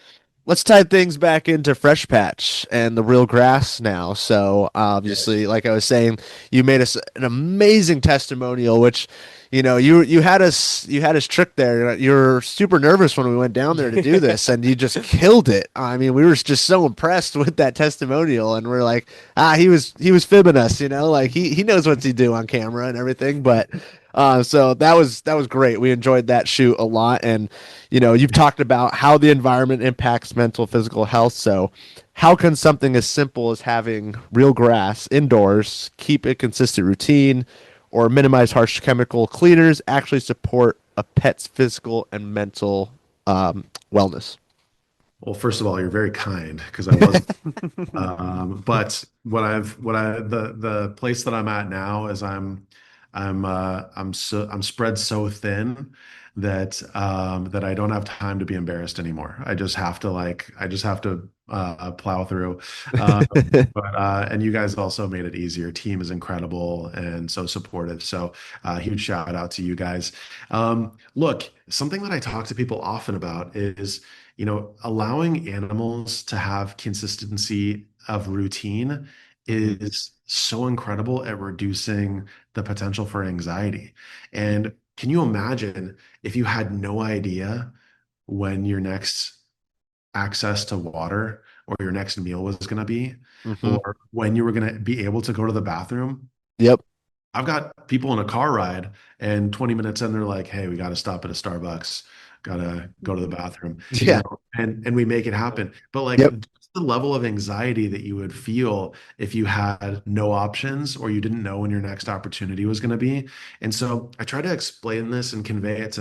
let's tie things back into Fresh Patch and the real grass now. So obviously, like I was saying, you made us an amazing testimonial, which, you had us tricked there. You were super nervous when we went down there to do this, and you just killed it. I mean, we were just so impressed with that testimonial, and we're like, he was fibbing us, like he knows what to do on camera and everything, but. So that was great. We enjoyed that shoot a lot, and you've talked about how the environment impacts mental, physical health. So, how can something as simple as having real grass indoors, keep a consistent routine, or minimize harsh chemical cleaners actually support a pet's physical and mental wellness? Well, first of all, you're very kind because I wasn't. But the place that I'm at now is I'm spread so thin that I don't have time to be embarrassed anymore. I just have to plow through. Um, and you guys also made it easier. Team is incredible and so supportive. So huge shout out to you guys. Look, something that I talk to people often about is allowing animals to have consistency of routine Hmm. is so incredible at reducing the potential for anxiety. And can you imagine if you had no idea when your next access to water or your next meal was going to be, Hmm. or when you were going to be able to go to the bathroom? Yep. I've got people in a car ride, and 20 minutes in, they're like, "Hey, we got to stop at a Starbucks. Got to go to the bathroom," Yeah. and we make it happen. But like Yep. just the level of anxiety that you would feel if you had no options or you didn't know when your next opportunity was going to be. And so I try to explain this and convey it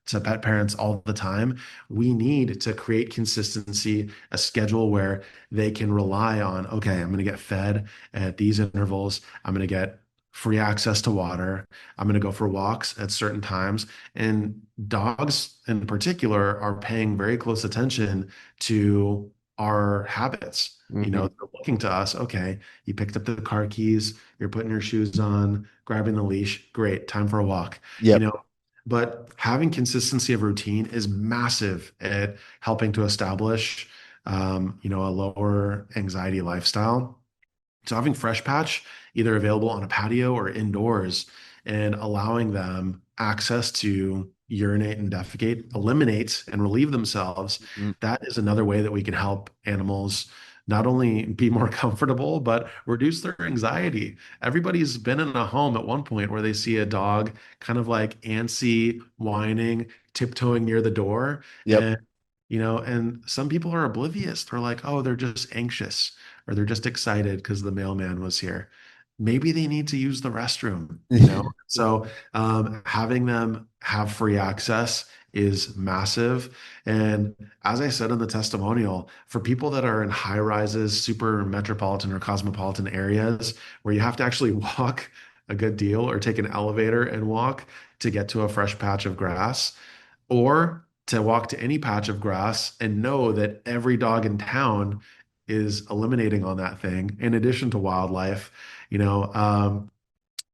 to pet parents all the time. We need to create consistency, a schedule where they can rely on, okay, I'm going to get fed at these intervals. I'm going to get free access to water. I'm going to go for walks at certain times. And dogs in particular are paying very close attention to our habits. Hmm. They're looking to us, okay, you picked up the car keys, you're putting your shoes on, grabbing the leash, great, time for a walk. You Yep. know, but having consistency of routine is massive at helping to establish, a lower anxiety lifestyle. So having fresh patch either available on a patio or indoors and allowing them access to urinate and defecate, eliminate and relieve themselves, Mhm. that is another way that we can help animals not only be more comfortable, but reduce their anxiety. Everybody's been in a home at one point where they see a dog kind of like antsy, whining, tiptoeing near the door. Yep. And some people are oblivious. They're like, oh, they're just anxious or they're just excited because the mailman was here. Maybe they need to use the restroom. So having them have free access is massive. And as I said in the testimonial, for people that are in high rises, super metropolitan or cosmopolitan areas where you have to actually walk a good deal or take an elevator and walk to get to a fresh patch of grass, or to walk to any patch of grass and know that every dog in town is eliminating on that thing, in addition to wildlife, you know, um,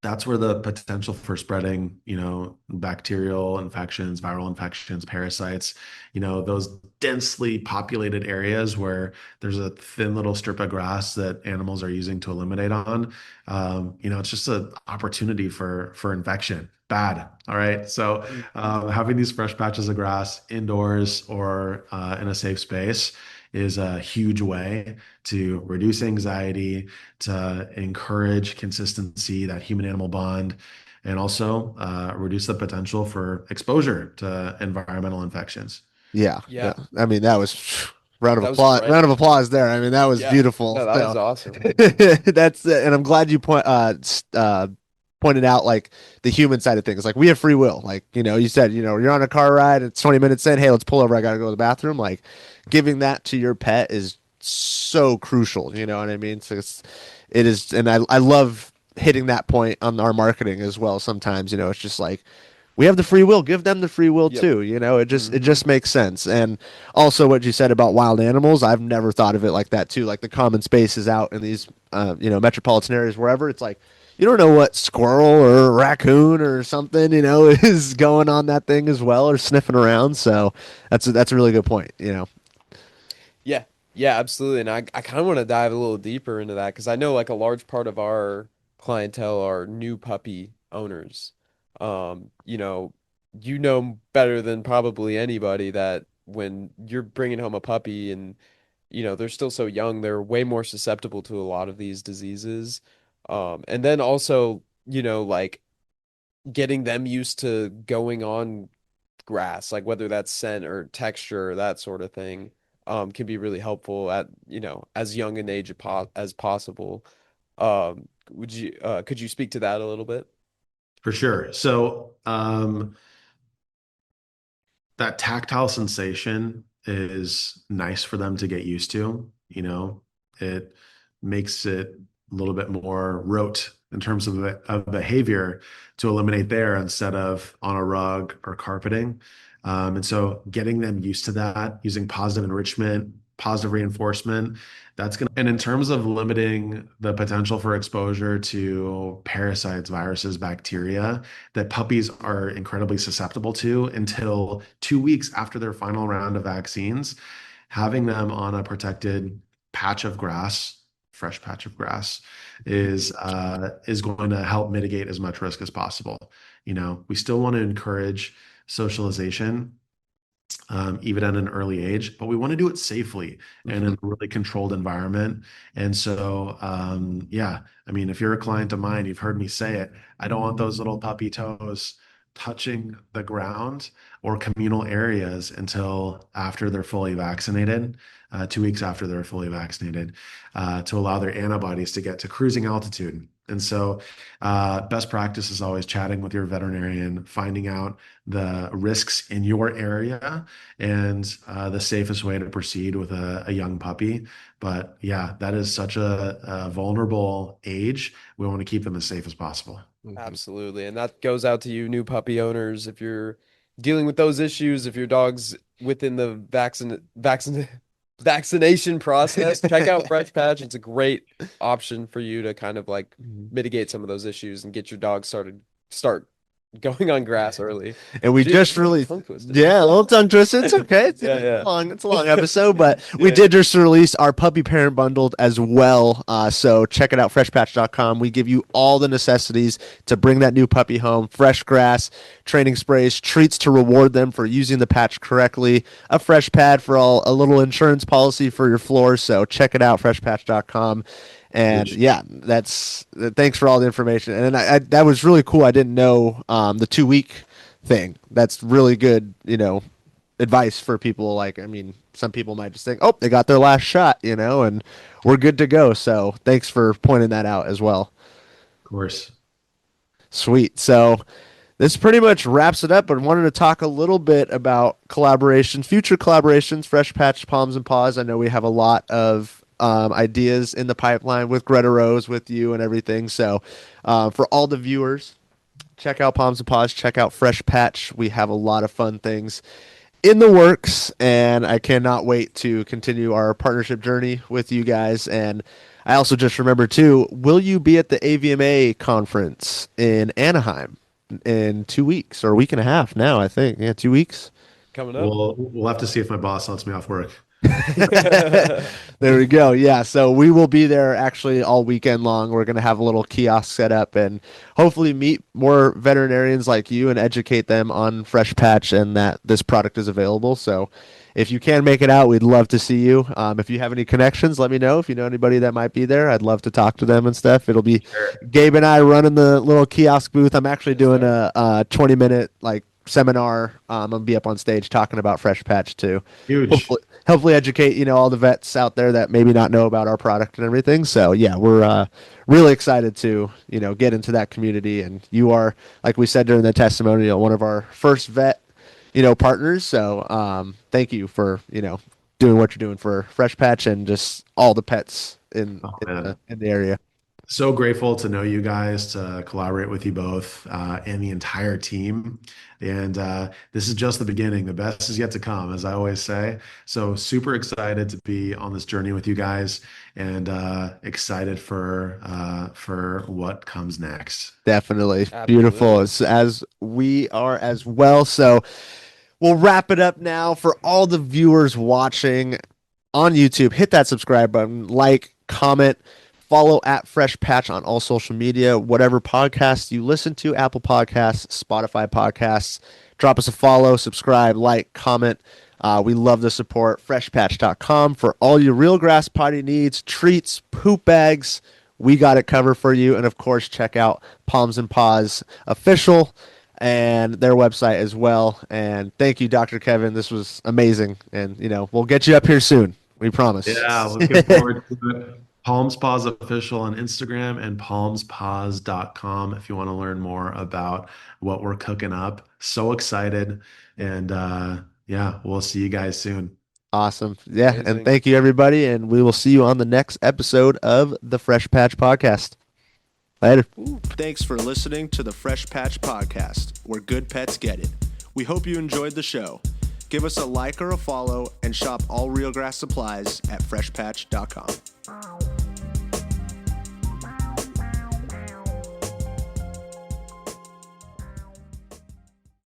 that's where the potential for spreading, bacterial infections, viral infections, parasites, those densely populated areas where there's a thin little strip of grass that animals are using to eliminate on. It's just an opportunity for infection. Bad. All right. So having these fresh patches of grass indoors or in a safe space is a huge way to reduce anxiety, to encourage consistency, that human animal bond, and also reduce the potential for exposure to environmental infections. Yeah. Yeah. Yeah, I mean, that was round of that was applause. great. Round of applause there. I mean, that was Yeah, beautiful. no, that was So awesome. that's and I'm glad you pointed out like the human side of things. Like we have free will. Like, you said, you're on a car ride, it's 20 minutes in, hey, let's pull over. I gotta go to the bathroom. Like giving that to your pet is so crucial. You know what I mean? So it is, and I love hitting that point on our marketing as well. Sometimes, it's just like we have the free will, give them the free will Yep. too. It Hmm. just makes sense. And also what you said about wild animals, I've never thought of it like that too. Like the common spaces out in these metropolitan areas, wherever, it's like you don't know what squirrel or raccoon or something is going on that thing as well, or sniffing around. So that's a really good point. Yeah, yeah, absolutely. And I kind of want to dive a little deeper into that because I know like a large part of our clientele are new puppy owners. Um, you know, you know better than probably anybody that when you're bringing home a puppy and they're still so young, they're way more susceptible to a lot of these diseases. And then also, like getting them used to going on grass, like whether that's scent or texture or that sort of thing, can be really helpful at, as young an age as possible. Could you speak to that a little bit? For sure. So that tactile sensation is nice for them to get used to. It makes it a little bit more rote in terms of behavior to eliminate there instead of on a rug or carpeting. And so getting them used to that, using positive enrichment, positive reinforcement, that's going to, and in terms of limiting the potential for exposure to parasites, viruses, bacteria, that puppies are incredibly susceptible to until 2 weeks after their final round of vaccines, having them on a protected patch of grass, fresh patch of grass, is going to help mitigate as much risk as possible. We still want to encourage socialization, even at an early age, but we want to do it safely and in Mhm. a really controlled environment. And so, yeah, I mean, if you're a client of mine, you've heard me say it. I don't want those little puppy toes touching the ground or communal areas until after they're fully vaccinated, 2 weeks after they're fully vaccinated, to allow their antibodies to get to cruising altitude. And so, best practice is always chatting with your veterinarian, finding out the risks in your area and the safest way to proceed with a young puppy. But yeah, that is such a vulnerable age. We want to keep them as safe as possible. Absolutely. And that goes out to you, new puppy owners. If you're dealing with those issues, if your dog's within the vaccination process, check out Fresh Patch. It's a great option for you to kind of like mitigate some of those issues and get your dog start going on grass early. And we Jeez, just I'm a little really, tongue twisted. yeah, a little tongue twisted. It's okay. Yeah. It's a long episode, but we Yeah. did just release our puppy parent bundled as well. So check it out, freshpatch.com. We give you all the necessities to bring that new puppy home: fresh grass, training sprays, treats to reward them for using the patch correctly, a fresh pad for a little insurance policy for your floor. So check it out, freshpatch.com. And yeah, thanks for all the information. And then I that was really cool. I didn't know the 2-week thing. That's really good, advice for people. Like, I mean, some people might just think, oh, they got their last shot, and we're good to go. So thanks for pointing that out as well. Of course. Sweet. So this pretty much wraps it up, but wanted to talk a little bit about future collaborations, Fresh Patch, Palms and Paws. I know we have a lot of ideas in the pipeline with Greta Rose, with you and everything. So for all the viewers, check out Palms and Paws, check out Fresh Patch. We have a lot of fun things in the works, and I cannot wait to continue our partnership journey with you guys. And I also just remember too, will you be at the AVMA conference in Anaheim in 2 weeks, or a week and a half now, I think. Yeah, 2 weeks. Coming up. We'll have to see if my boss lets me off work. There we go. Yeah, so we will be there actually all weekend long. We're going to have a little kiosk set up and hopefully meet more veterinarians like you and educate them on Fresh Patch and that this product is available. So if you can make it out, we'd love to see you. If you have any connections, let me know. If you know anybody that might be there, I'd love to talk to them and stuff. It'll be Gabe and I running the little kiosk booth. I'm actually doing a 20-minute seminar. I'm gonna be up on stage talking about Fresh Patch too. Huge. Hopefully educate all the vets out there that maybe not know about our product and everything. So yeah, we're really excited to get into that community. And you are, like we said during the testimonial, one of our first vet partners. So thank you for doing what you're doing for Fresh Patch and just all the pets in the area. So grateful to know you guys, to collaborate with you both, and the entire team. And this is just the beginning. The best is yet to come, as I always say. So super excited to be on this journey with you guys, and excited for what comes next. Definitely. Absolutely. Beautiful, as we are as well. So we'll wrap it up now. For all the viewers watching on YouTube, hit that subscribe button, like, comment, follow at Fresh Patch on all social media, whatever podcasts you listen to, Apple Podcasts, Spotify Podcasts. Drop us a follow, subscribe, like, comment. We love the support. Freshpatch.com for all your real grass potty needs, treats, poop bags. We got it covered for you. And of course, check out Palms and Paws Official and their website as well. And thank you, Dr. Kevin. This was amazing. And we'll get you up here soon. We promise. Yeah, looking forward to it. Palms Paws Official on Instagram and palmspaws.com if you want to learn more about what we're cooking up. So excited. And yeah, we'll see you guys soon. Awesome. Yeah. Amazing. And thank you, everybody. And we will see you on the next episode of the Fresh Patch Podcast. Later. Thanks for listening to the Fresh Patch Podcast, where good pets get it. We hope you enjoyed the show. Give us a like or a follow and shop all real grass supplies at freshpatch.com.